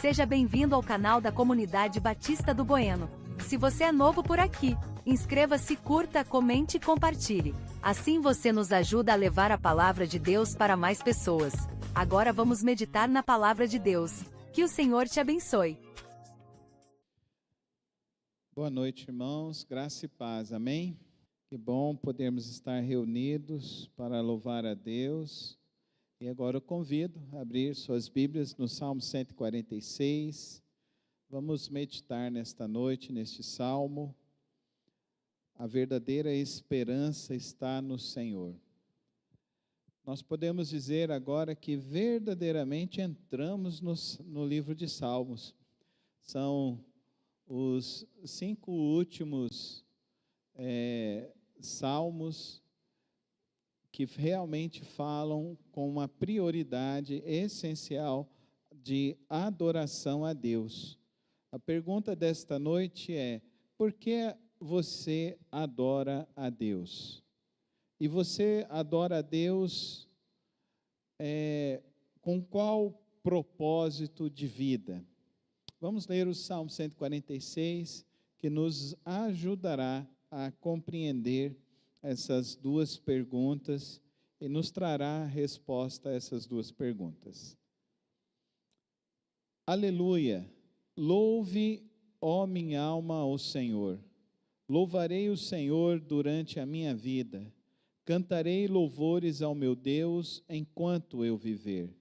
Seja bem-vindo ao canal da Comunidade Batista do Bueno. Se você é novo por aqui, inscreva-se, curta, comente e compartilhe. Assim você nos ajuda a levar a palavra de Deus para mais pessoas. Agora vamos meditar na palavra de Deus. Que o Senhor te abençoe. Boa noite, irmãos. Graça e paz. Amém? Que bom podermos estar reunidos para louvar a Deus. E agora eu convido a abrir suas Bíblias no Salmo 146. Vamos meditar nesta noite, neste Salmo. A verdadeira esperança está no Senhor. Nós podemos dizer agora que verdadeiramente entramos no livro de Salmos. São os 5 últimos salmos que realmente falam com uma prioridade essencial de adoração a Deus. A pergunta desta noite é: por que você adora a Deus? E você adora a Deus com qual propósito de vida? Vamos ler o Salmo 146, que nos ajudará a compreender essas duas perguntas e nos trará resposta a essas duas perguntas. Aleluia! Louve, ó minha alma, ao Senhor. Louvarei o Senhor durante a minha vida. Cantarei louvores ao meu Deus enquanto eu viver.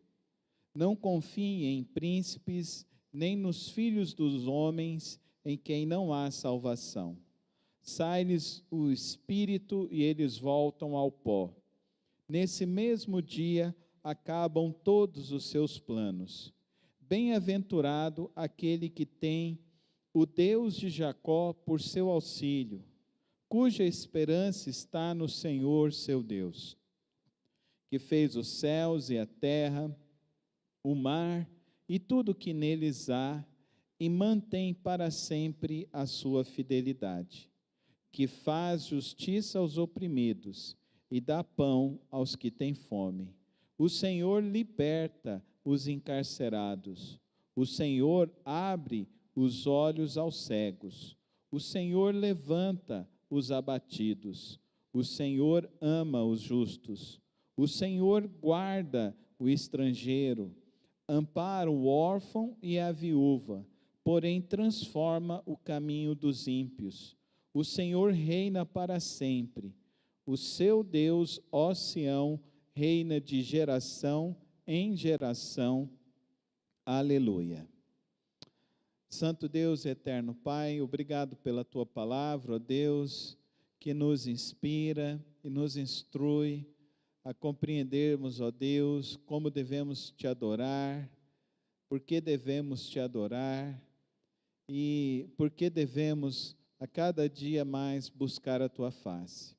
Não confie em príncipes, nem nos filhos dos homens, em quem não há salvação. Sai-lhes o espírito e eles voltam ao pó. Nesse mesmo dia acabam todos os seus planos. Bem-aventurado aquele que tem o Deus de Jacó por seu auxílio, cuja esperança está no Senhor seu Deus, que fez os céus e a terra, o mar e tudo que neles há, e mantém para sempre a sua fidelidade, que faz justiça aos oprimidos e dá pão aos que têm fome. O Senhor liberta os encarcerados. O Senhor abre os olhos aos cegos. O Senhor levanta os abatidos. O Senhor ama os justos. O Senhor guarda o estrangeiro, ampara o órfão e a viúva, porém transforma o caminho dos ímpios. O Senhor reina para sempre. O seu Deus, ó Sião, reina de geração em geração. Aleluia. Santo Deus, eterno Pai, obrigado pela Tua palavra, ó Deus, que nos inspira e nos instrui a compreendermos, ó Deus, como devemos Te adorar, por que devemos Te adorar e por que devemos a cada dia mais buscar a Tua face.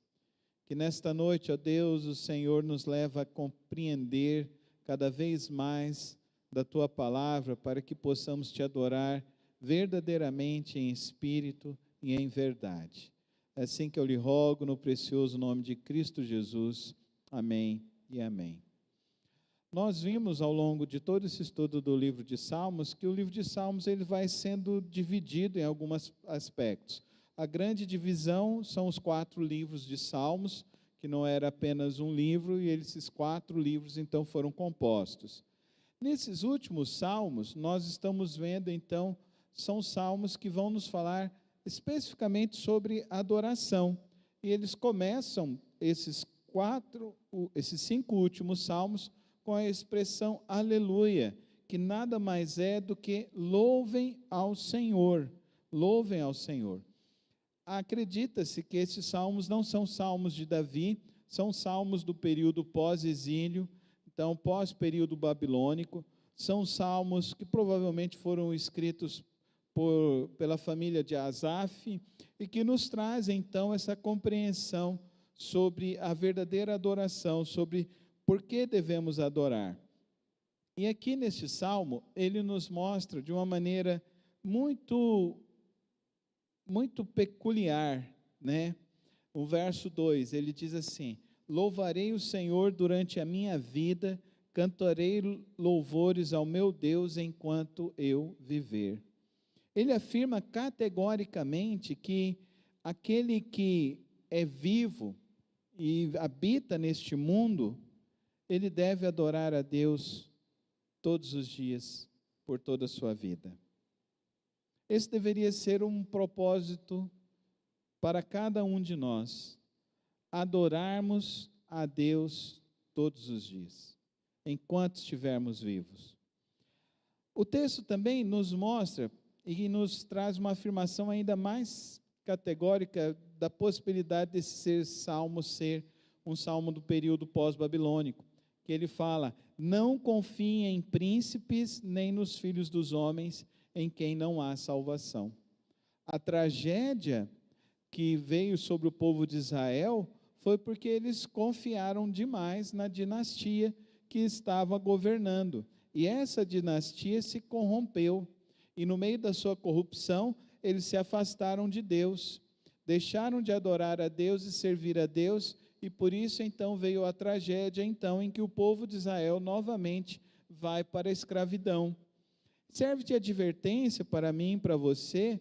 Que nesta noite, ó Deus, o Senhor nos leva a compreender cada vez mais da Tua palavra, para que possamos Te adorar verdadeiramente em espírito e em verdade. É assim que eu lhe rogo, no precioso nome de Cristo Jesus. Amém e amém. Nós vimos ao longo de todo esse estudo do livro de Salmos, que o livro de Salmos ele vai sendo dividido em alguns aspectos. A grande divisão são os 4 livros de Salmos, que não era apenas um livro, e esses 4 livros então foram compostos. Nesses últimos salmos, nós estamos vendo então, são salmos que vão nos falar especificamente sobre adoração. E eles começam, esses 5 últimos salmos, com a expressão aleluia, que nada mais é do que louvem ao Senhor, louvem ao Senhor. Acredita-se que esses salmos não são salmos de Davi, são salmos do período pós-exílio, então pós-período babilônico, são salmos que provavelmente foram escritos pela família de Asaf, e que nos trazem então essa compreensão sobre a verdadeira adoração, sobre por que devemos adorar. E aqui neste salmo, ele nos mostra de uma maneira muito peculiar, né? O verso 2, ele diz assim: louvarei o Senhor durante a minha vida, cantarei louvores ao meu Deus enquanto eu viver. Ele afirma categoricamente que aquele que é vivo e habita neste mundo, ele deve adorar a Deus todos os dias, por toda a sua vida. Esse deveria ser um propósito para cada um de nós, adorarmos a Deus todos os dias, enquanto estivermos vivos. O texto também nos mostra e nos traz uma afirmação ainda mais categórica da possibilidade desse salmo ser um salmo do período pós-babilônico, que ele fala: não confiem em príncipes nem nos filhos dos homens, em quem não há salvação. A tragédia que veio sobre o povo de Israel foi porque eles confiaram demais na dinastia que estava governando, e essa dinastia se corrompeu, e no meio da sua corrupção, eles se afastaram de Deus, deixaram de adorar a Deus e servir a Deus, e por isso então veio a tragédia então em que o povo de Israel novamente vai para a escravidão. Serve de advertência para mim e para você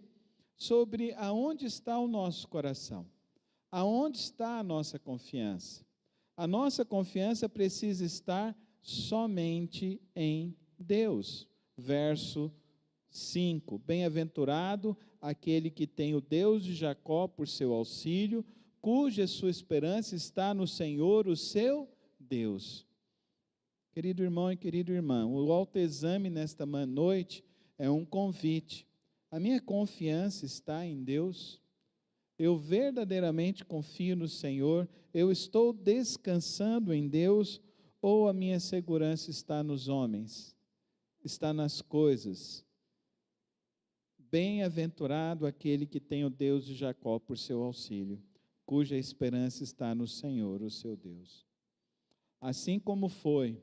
sobre aonde está o nosso coração, aonde está a nossa confiança. A nossa confiança precisa estar somente em Deus. Verso 5: bem-aventurado aquele que tem o Deus de Jacó por seu auxílio, cuja sua esperança está no Senhor, o seu Deus. Querido irmão e querida irmã, o autoexame nesta noite é um convite. A minha confiança está em Deus? Eu verdadeiramente confio no Senhor? Eu estou descansando em Deus? Ou a minha segurança está nos homens? Está nas coisas? Bem-aventurado aquele que tem o Deus de Jacó por seu auxílio, cuja esperança está no Senhor, o seu Deus. Assim como foi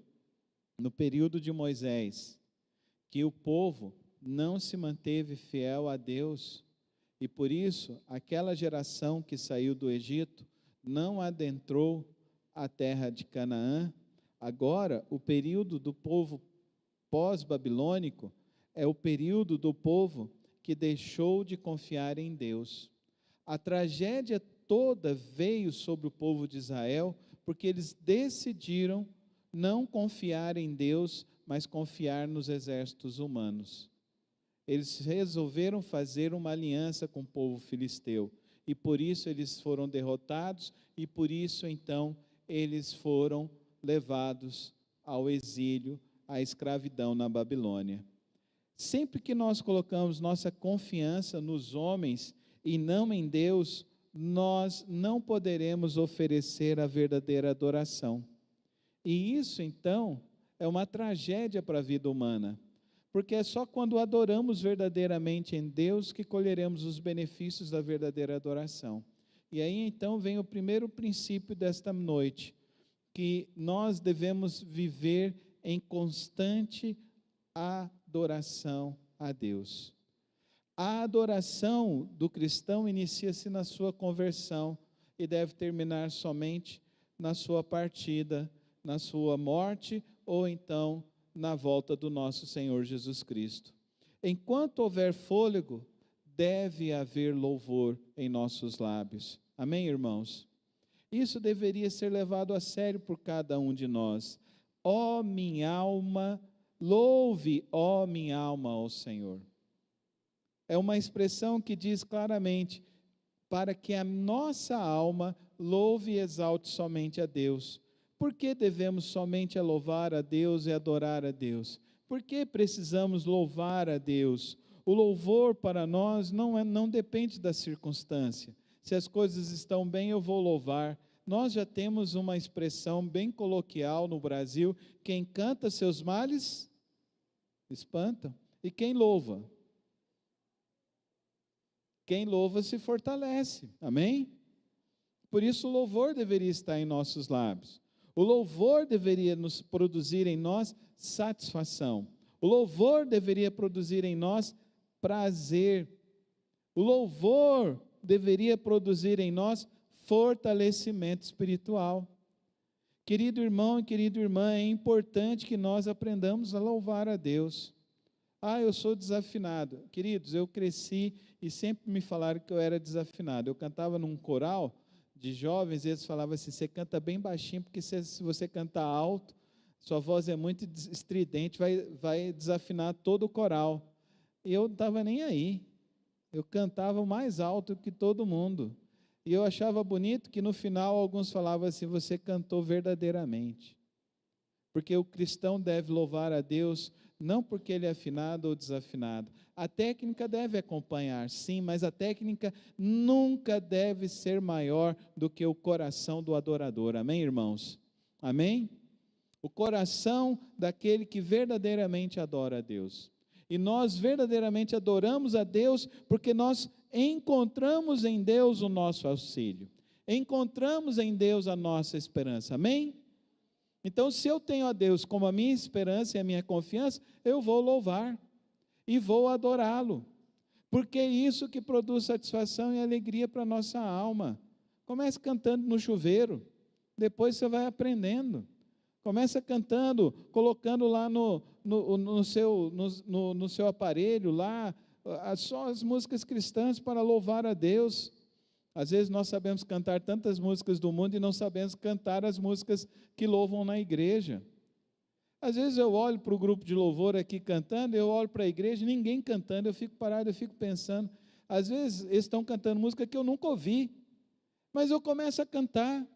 no período de Moisés, que o povo não se manteve fiel a Deus, e por isso aquela geração que saiu do Egito não adentrou a terra de Canaã. Agora, o período do povo pós-babilônico é o período do povo que deixou de confiar em Deus. A tragédia toda veio sobre o povo de Israel, porque eles decidiram não confiar em Deus, mas confiar nos exércitos humanos. Eles resolveram fazer uma aliança com o povo filisteu, e por isso eles foram derrotados, e por isso então eles foram levados ao exílio, à escravidão na Babilônia. Sempre que nós colocamos nossa confiança nos homens e não em Deus, nós não poderemos oferecer a verdadeira adoração. E isso, então, é uma tragédia para a vida humana, porque é só quando adoramos verdadeiramente em Deus que colheremos os benefícios da verdadeira adoração. E aí, então, vem o primeiro princípio desta noite, que nós devemos viver em constante adoração a Deus. A adoração do cristão inicia-se na sua conversão e deve terminar somente na sua partida, na sua morte ou então na volta do nosso Senhor Jesus Cristo. Enquanto houver fôlego, deve haver louvor em nossos lábios. Amém, irmãos? Isso deveria ser levado a sério por cada um de nós. Ó minha alma, louve, ó minha alma, ao Senhor. É uma expressão que diz claramente, para que a nossa alma louve e exalte somente a Deus. Por que devemos somente louvar a Deus e adorar a Deus? Por que precisamos louvar a Deus? O louvor para nós não depende da circunstância. Se as coisas estão bem, eu vou louvar. Nós já temos uma expressão bem coloquial no Brasil: quem canta seus males, espanta. E quem louva? Quem louva se fortalece. Amém? Por isso o louvor deveria estar em nossos lábios. O louvor deveria nos produzir em nós satisfação. O louvor deveria produzir em nós prazer. O louvor deveria produzir em nós fortalecimento espiritual. Querido irmão e querida irmã, é importante que nós aprendamos a louvar a Deus. Eu sou desafinado. Queridos, eu cresci e sempre me falaram que eu era desafinado. Eu cantava num coral de jovens e eles falavam assim, você canta bem baixinho, porque se você cantar alto, sua voz é muito estridente, vai desafinar todo o coral. E eu não estava nem aí. Eu cantava mais alto que todo mundo. E eu achava bonito que no final alguns falavam assim, você cantou verdadeiramente. Porque o cristão deve louvar a Deus, não porque ele é afinado ou desafinado. A técnica deve acompanhar, sim, mas a técnica nunca deve ser maior do que o coração do adorador. Amém, irmãos? Amém? O coração daquele que verdadeiramente adora a Deus. E nós verdadeiramente adoramos a Deus porque nós encontramos em Deus o nosso auxílio. Encontramos em Deus a nossa esperança. Amém? Então, se eu tenho a Deus como a minha esperança e a minha confiança, eu vou louvar e vou adorá-lo, porque é isso que produz satisfação e alegria para a nossa alma. Comece cantando no chuveiro, depois você vai aprendendo. Começa cantando, colocando lá no seu aparelho, lá, só as músicas cristãs para louvar a Deus. Às vezes nós sabemos cantar tantas músicas do mundo e não sabemos cantar as músicas que louvam na igreja. Às vezes eu olho para o grupo de louvor aqui cantando, eu olho para a igreja, ninguém cantando, eu fico parado, eu fico pensando. Às vezes eles estão cantando música que eu nunca ouvi, mas eu começo a cantar,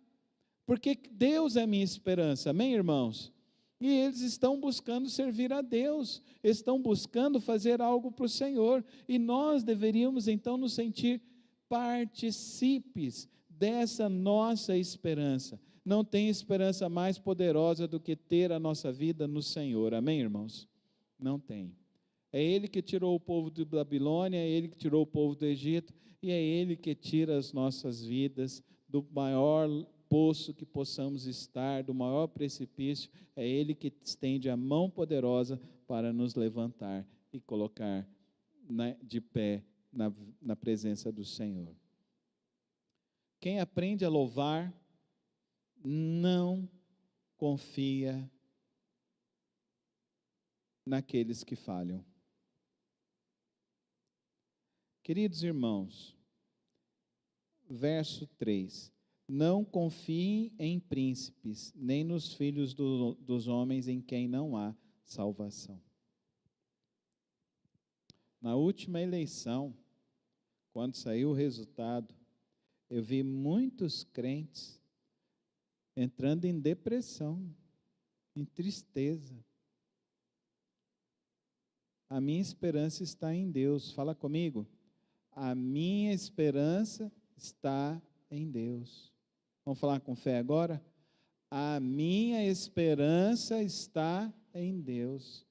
porque Deus é a minha esperança, amém, irmãos? E eles estão buscando servir a Deus, estão buscando fazer algo para o Senhor, e nós deveríamos então nos sentir participes dessa nossa esperança. Não tem esperança mais poderosa do que ter a nossa vida no Senhor, amém, irmãos? Não tem. É Ele que tirou o povo da Babilônia, é Ele que tirou o povo do Egito, e é Ele que tira as nossas vidas do maior poço que possamos estar, do maior precipício. É Ele que estende a mão poderosa para nos levantar e colocar de pé na presença do Senhor. Quem aprende a louvar, não confia naqueles que falham. Queridos irmãos, verso 3: não confiem em príncipes, nem nos filhos dos homens em quem não há salvação. Na última eleição, quando saiu o resultado, eu vi muitos crentes entrando em depressão, em tristeza. A minha esperança está em Deus. Fala comigo. A minha esperança está em Deus. Vamos falar com fé agora? A minha esperança está em Deus.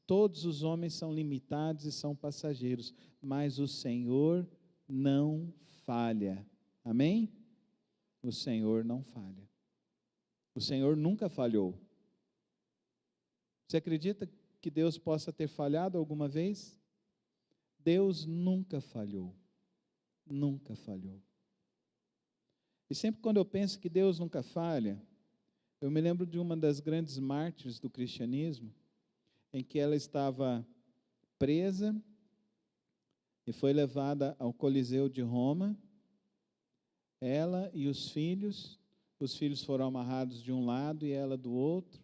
Todos os homens são limitados e são passageiros, mas o Senhor não falha. Amém? O Senhor não falha. O Senhor nunca falhou. Você acredita que Deus possa ter falhado alguma vez? Deus nunca falhou. Nunca falhou. E sempre quando eu penso que Deus nunca falha, eu me lembro de uma das grandes mártires do cristianismo, em que ela estava presa e foi levada ao Coliseu de Roma, ela e os filhos foram amarrados de um lado e ela do outro,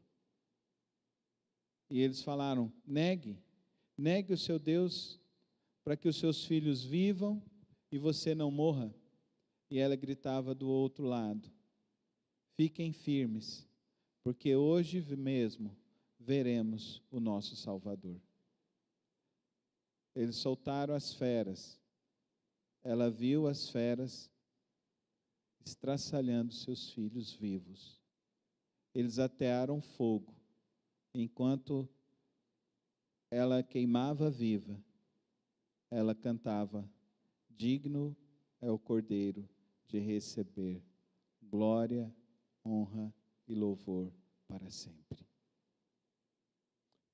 e eles falaram, negue o seu Deus, para que os seus filhos vivam e você não morra. E ela gritava do outro lado, fiquem firmes, porque hoje mesmo veremos o nosso Salvador. Eles soltaram as feras, ela viu as feras estraçalhando seus filhos vivos. Eles atearam fogo, enquanto ela queimava viva, ela cantava, digno é o Cordeiro de receber glória, honra e louvor para sempre.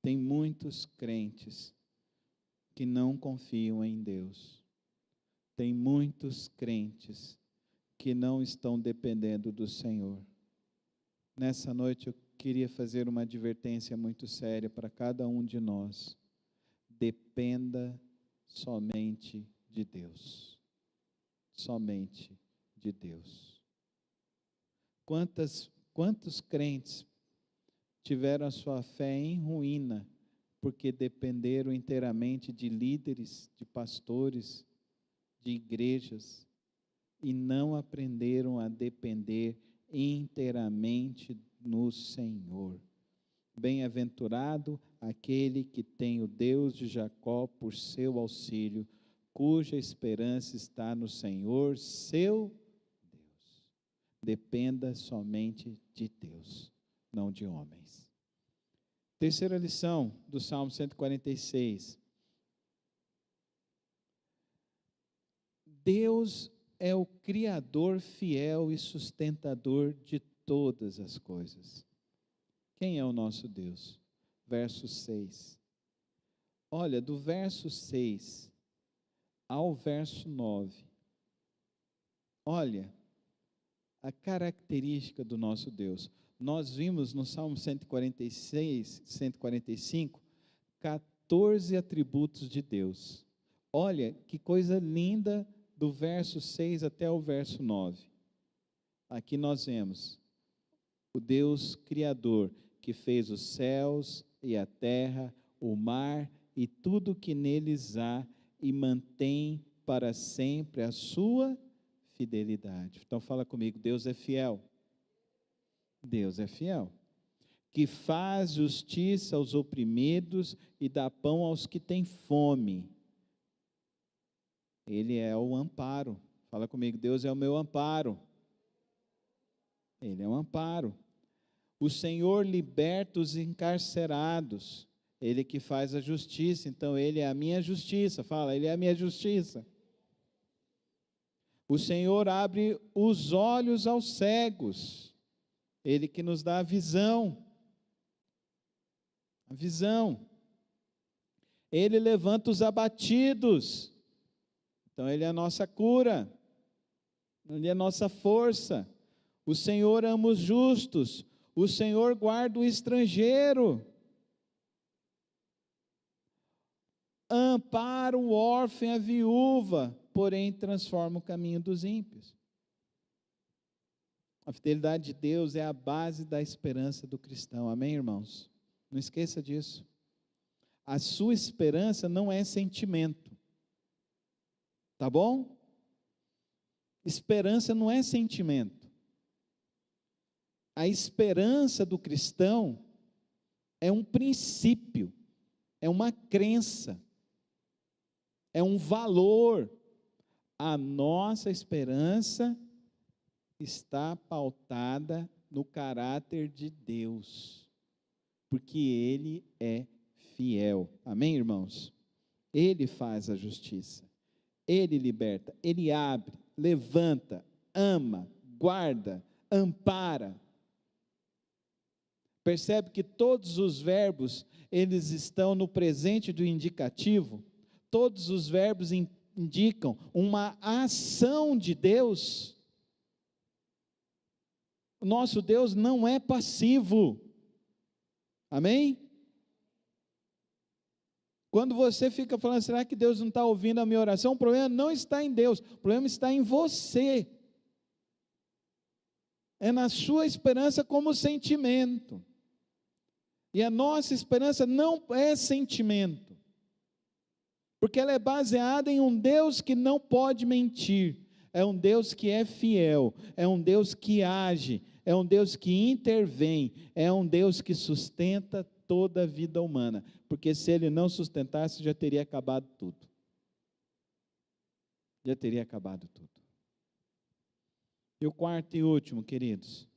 Tem muitos crentes que não confiam em Deus. Tem muitos crentes que não estão dependendo do Senhor. Nessa noite eu queria fazer uma advertência muito séria para cada um de nós. Dependa somente de Deus. Somente de Deus. Quantos crentes tiveram a sua fé em ruína, porque dependeram inteiramente de líderes, de pastores, de igrejas, e não aprenderam a depender inteiramente no Senhor. Bem-aventurado aquele que tem o Deus de Jacó por seu auxílio, cuja esperança está no Senhor, seu Deus. Dependa somente de Deus, não de homens. Terceira lição do Salmo 146. Deus é o Criador fiel e sustentador de todas as coisas. Quem é o nosso Deus? Verso 6. Olha, do verso 6 ao verso 9. Olha a característica do nosso Deus. Nós vimos no Salmo 146, 145, 14 atributos de Deus. Olha que coisa linda do verso 6 até o verso 9. Aqui nós vemos o Deus Criador, que fez os céus e a terra, o mar e tudo que neles há, e mantém para sempre a sua fidelidade. Então fala comigo, Deus é fiel. Deus é fiel. Que faz justiça aos oprimidos e dá pão aos que têm fome. Ele é o amparo. Fala comigo, Deus é o meu amparo. Ele é um amparo. O Senhor liberta os encarcerados. Ele que faz a justiça. Então, Ele é a minha justiça. Fala, Ele é a minha justiça. O Senhor abre os olhos aos cegos. Ele que nos dá a visão. A visão. Ele levanta os abatidos. Então, Ele é a nossa cura. Ele é a nossa força. O Senhor ama os justos. O Senhor guarda o estrangeiro. Ampara o órfão e a viúva, porém transforma o caminho dos ímpios. A fidelidade de Deus é a base da esperança do cristão. Amém, irmãos? Não esqueça disso. A sua esperança não é sentimento. Tá bom? Esperança não é sentimento. A esperança do cristão é um princípio, é uma crença, é um valor. A nossa esperança está pautada no caráter de Deus, porque Ele é fiel. Amém, irmãos? Ele faz a justiça, Ele liberta, Ele abre, levanta, ama, guarda, ampara. Percebe que todos os verbos, eles estão no presente do indicativo. Todos os verbos indicam uma ação de Deus. O nosso Deus não é passivo. Amém? Quando você fica falando, será que Deus não está ouvindo a minha oração? O problema não está em Deus, o problema está em você. É na sua esperança como sentimento. E a nossa esperança não é sentimento, porque ela é baseada em um Deus que não pode mentir, é um Deus que é fiel, é um Deus que age, é um Deus que intervém, é um Deus que sustenta toda a vida humana, porque se Ele não sustentasse, já teria acabado tudo. Já teria acabado tudo. E o quarto e último, queridos,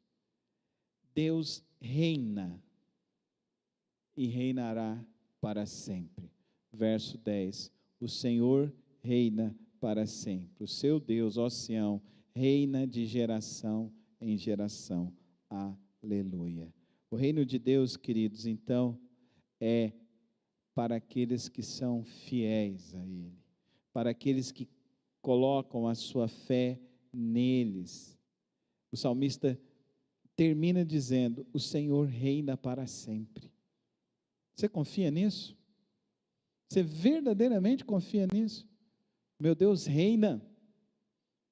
Deus reina e reinará para sempre. Verso 10, o Senhor reina para sempre. O seu Deus, ó Sião, reina de geração em geração. Aleluia. O reino de Deus, queridos, então, é para aqueles que são fiéis a Ele, para aqueles que colocam a sua fé neles. O salmista termina dizendo: o Senhor reina para sempre. Você confia nisso? Você verdadeiramente confia nisso? Meu Deus reina,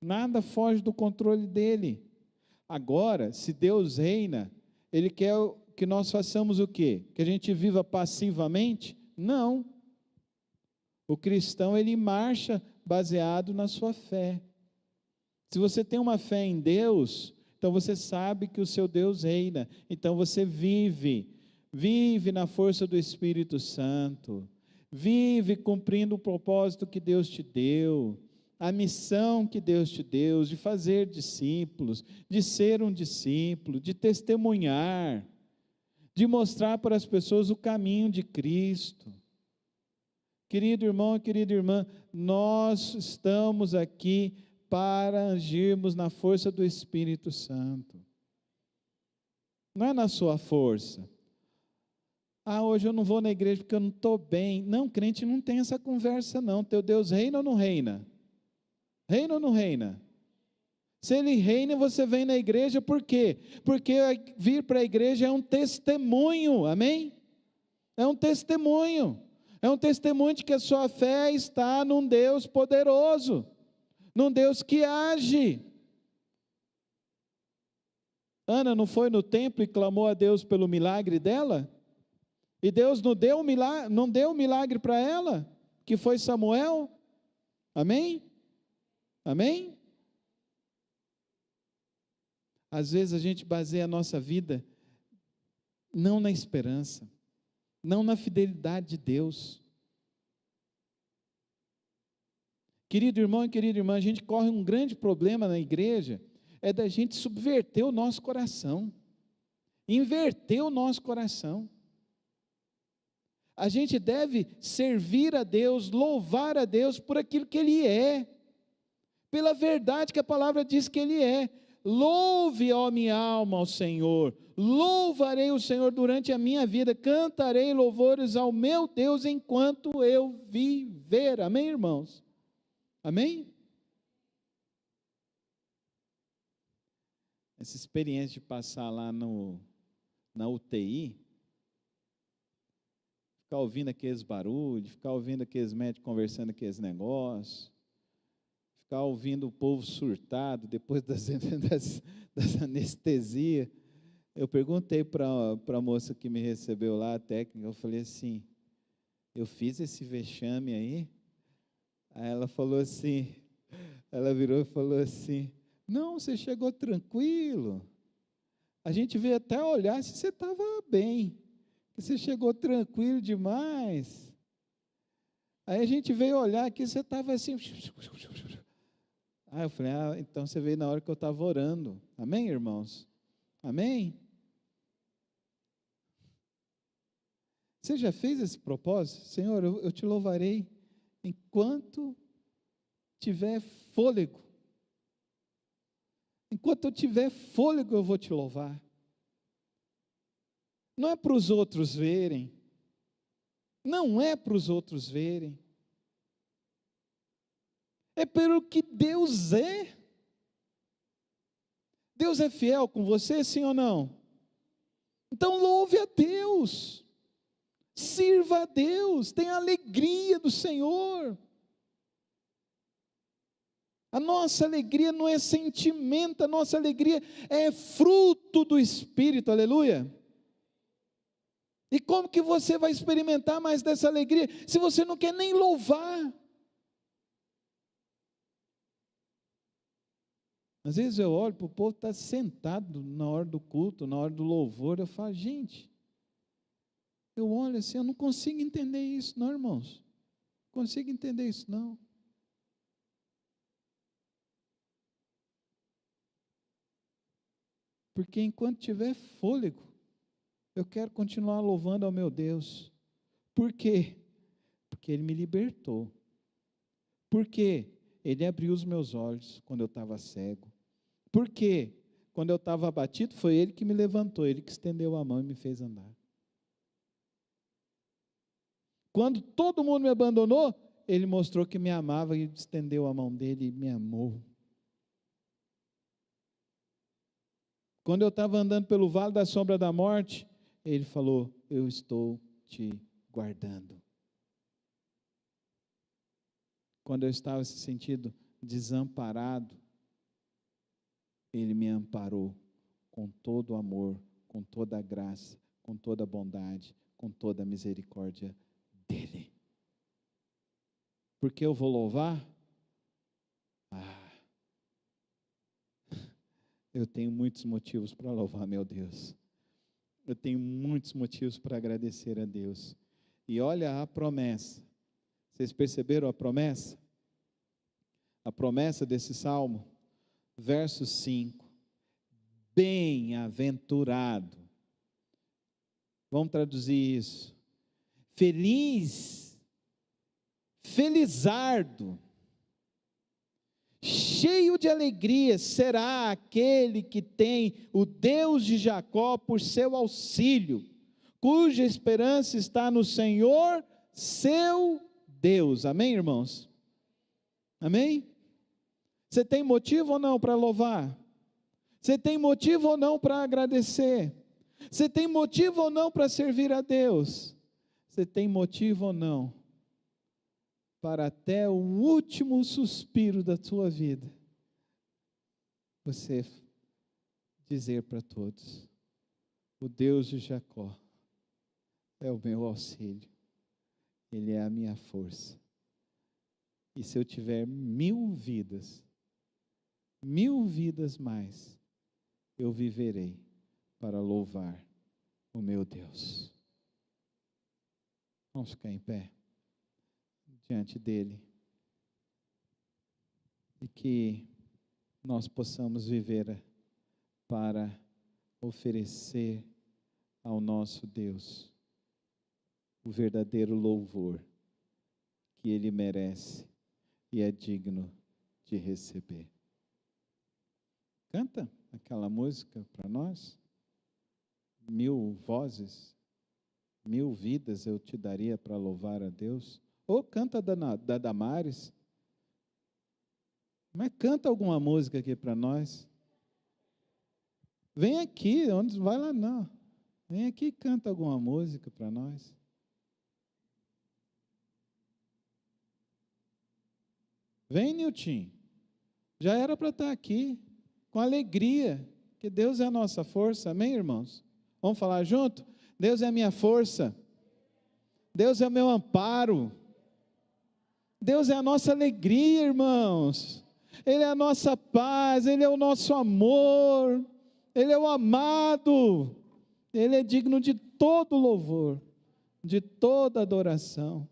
nada foge do controle dele. Agora, se Deus reina, Ele quer que nós façamos o quê? Que a gente viva passivamente? Não. O cristão, ele marcha baseado na sua fé. Se você tem uma fé em Deus, então você sabe que o seu Deus reina. Então você vive na força do Espírito Santo. Vive cumprindo o propósito que Deus te deu. A missão que Deus te deu, de fazer discípulos, de ser um discípulo, de testemunhar, de mostrar para as pessoas o caminho de Cristo. Querido irmão e querida irmã, nós estamos aqui para agirmos na força do Espírito Santo. Não é na sua força. Hoje eu não vou na igreja porque eu não estou bem. Não, crente não tem essa conversa não. Teu Deus reina ou não reina? Reina ou não reina? Se Ele reina, você vem na igreja, por quê? Porque vir para a igreja é um testemunho, amém? É um testemunho de que a sua fé está num Deus poderoso, num Deus que age. Ana não foi no templo e clamou a Deus pelo milagre dela? E Deus não deu um milagre para ela, que foi Samuel? Amém? Amém? Às vezes a gente baseia a nossa vida não na esperança, não na fidelidade de Deus. Querido irmão e querida irmã, a gente corre um grande problema na igreja, é da gente subverter o nosso coração, inverter o nosso coração. A gente deve servir a Deus, louvar a Deus por aquilo que Ele é, pela verdade que a palavra diz que Ele é. Louve, ó minha alma, ao Senhor. Louvarei o Senhor durante a minha vida. Cantarei louvores ao meu Deus enquanto eu viver. Amém, irmãos? Amém? Essa experiência de passar lá na UTI, ficar ouvindo aqueles barulhos, ficar ouvindo aqueles médicos conversando aqueles negócios, ficar ouvindo o povo surtado depois das anestesias. Eu perguntei para a moça que me recebeu lá, a técnica, eu falei assim, eu fiz esse vexame aí? Aí ela falou assim, ela virou e falou assim, não, você chegou tranquilo, a gente veio até olhar se você estava bem, você chegou tranquilo demais, aí a gente veio olhar aqui, você estava assim, eu falei, então você veio na hora que eu estava orando, amém, irmãos? Amém? Você já fez esse propósito? Senhor, eu te louvarei enquanto tiver fôlego. Enquanto eu tiver fôlego, eu vou te louvar. Não é para os outros verem. Não é para os outros verem. É pelo que Deus é. Deus é fiel com você, sim ou não? Então louve a Deus. Sirva a Deus. Tenha alegria do Senhor. A nossa alegria não é sentimento, a nossa alegria é fruto do Espírito, aleluia. E como que você vai experimentar mais dessa alegria, se você não quer nem louvar? Às vezes eu olho para o povo que está sentado na hora do culto, na hora do louvor, eu falo, gente, eu olho assim, eu não consigo entender isso não, irmãos, não consigo entender isso não. Porque enquanto tiver fôlego, eu quero continuar louvando ao meu Deus. Por quê? Porque Ele me libertou. Por quê? Ele abriu os meus olhos quando eu estava cego. Por quê? Quando eu estava abatido, foi Ele que me levantou, Ele que estendeu a mão e me fez andar. Quando todo mundo me abandonou, Ele mostrou que me amava e estendeu a mão dele e me amou. Quando eu estava andando pelo vale da sombra da morte, Ele falou: eu estou te guardando. Quando eu estava se sentindo desamparado, Ele me amparou com todo o amor, com toda a graça, com toda a bondade, com toda a misericórdia dEle. Por que eu vou louvar? Eu tenho muitos motivos para louvar meu Deus. Eu tenho muitos motivos para agradecer a Deus. E olha a promessa. Vocês perceberam a promessa? A promessa desse salmo, verso 5. Bem-aventurado. Vamos traduzir isso. Feliz, felizardo, cheio de alegria será aquele que tem o Deus de Jacó por seu auxílio, cuja esperança está no Senhor, seu Deus. Amém, irmãos? Amém? Você tem motivo ou não para louvar? Você tem motivo ou não para agradecer? Você tem motivo ou não para servir a Deus? Você tem motivo ou não para até o último suspiro da tua vida, você dizer para todos: o Deus de Jacó é o meu auxílio, Ele é a minha força. E se eu tiver 1000 vidas mais, eu viverei para louvar o meu Deus. Vamos ficar em pé diante dEle, e que nós possamos viver para oferecer ao nosso Deus o verdadeiro louvor que Ele merece e é digno de receber. Canta aquela música para nós. 1000 vozes, 1000 vidas eu te daria para louvar a Deus. Ou canta da Damares. Mas canta alguma música aqui para nós. Vem aqui, onde vai lá não. Vem aqui e canta alguma música para nós. Vem, Nilton. Já era para estar aqui, com alegria, que Deus é a nossa força, amém, irmãos? Vamos falar junto? Deus é a minha força. Deus é o meu amparo. Deus é a nossa alegria, irmãos. Ele é a nossa paz, Ele é o nosso amor, Ele é o amado, Ele é digno de todo louvor, de toda adoração.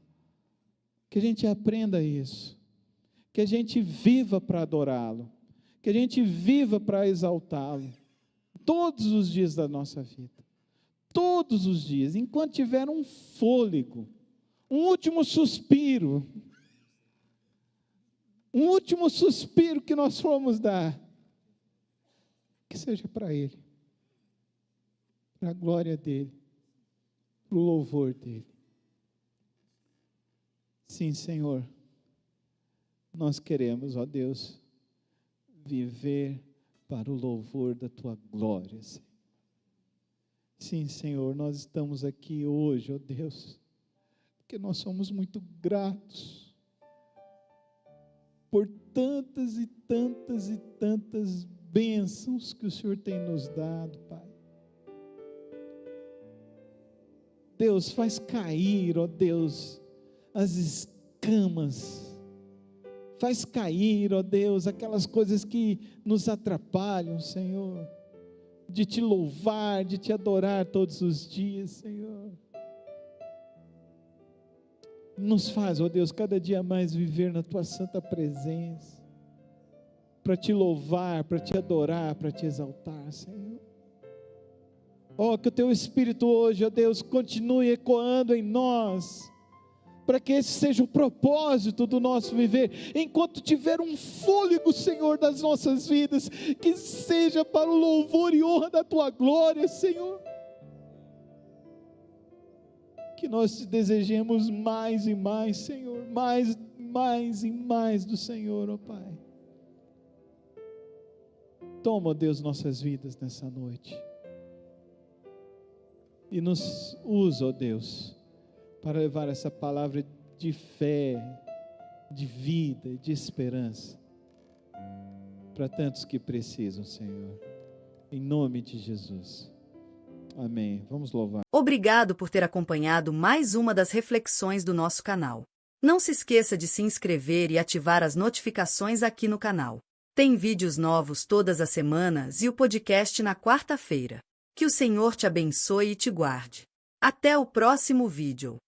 Que a gente aprenda isso, que a gente viva para adorá-lo, que a gente viva para exaltá-lo, todos os dias da nossa vida, todos os dias, enquanto tiver um fôlego, um último suspiro, que nós formos dar, que seja para Ele, para a glória dEle, para o louvor dEle. Sim, Senhor, nós queremos, ó Deus, viver para o louvor da Tua glória, Senhor. Sim, Senhor, nós estamos aqui hoje, ó Deus, porque nós somos muito gratos por tantas e tantas e tantas bênçãos que o Senhor tem nos dado, Pai. Deus, faz cair, ó Deus, as escamas, faz cair, ó Deus, aquelas coisas que nos atrapalham, Senhor, de Te louvar, de Te adorar todos os dias, Senhor. Nos faz, ó Deus, cada dia mais viver na Tua santa presença, para Te louvar, para Te adorar, para Te exaltar, Senhor. Ó, que o Teu Espírito hoje, ó Deus, continue ecoando em nós, para que esse seja o propósito do nosso viver, enquanto tiver um fôlego, Senhor, das nossas vidas, que seja para o louvor e honra da Tua glória, Senhor. Que nós te desejemos mais e mais, Senhor, mais e mais do Senhor, ó Pai. Toma, ó Deus, nossas vidas nessa noite. E nos usa, ó Deus, para levar essa palavra de fé, de vida, de esperança, para tantos que precisam, Senhor. Em nome de Jesus. Amém. Vamos louvar. Obrigado por ter acompanhado mais uma das reflexões do nosso canal. Não se esqueça de se inscrever e ativar as notificações aqui no canal. Tem vídeos novos todas as semanas e o podcast na quarta-feira. Que o Senhor te abençoe e te guarde. Até o próximo vídeo.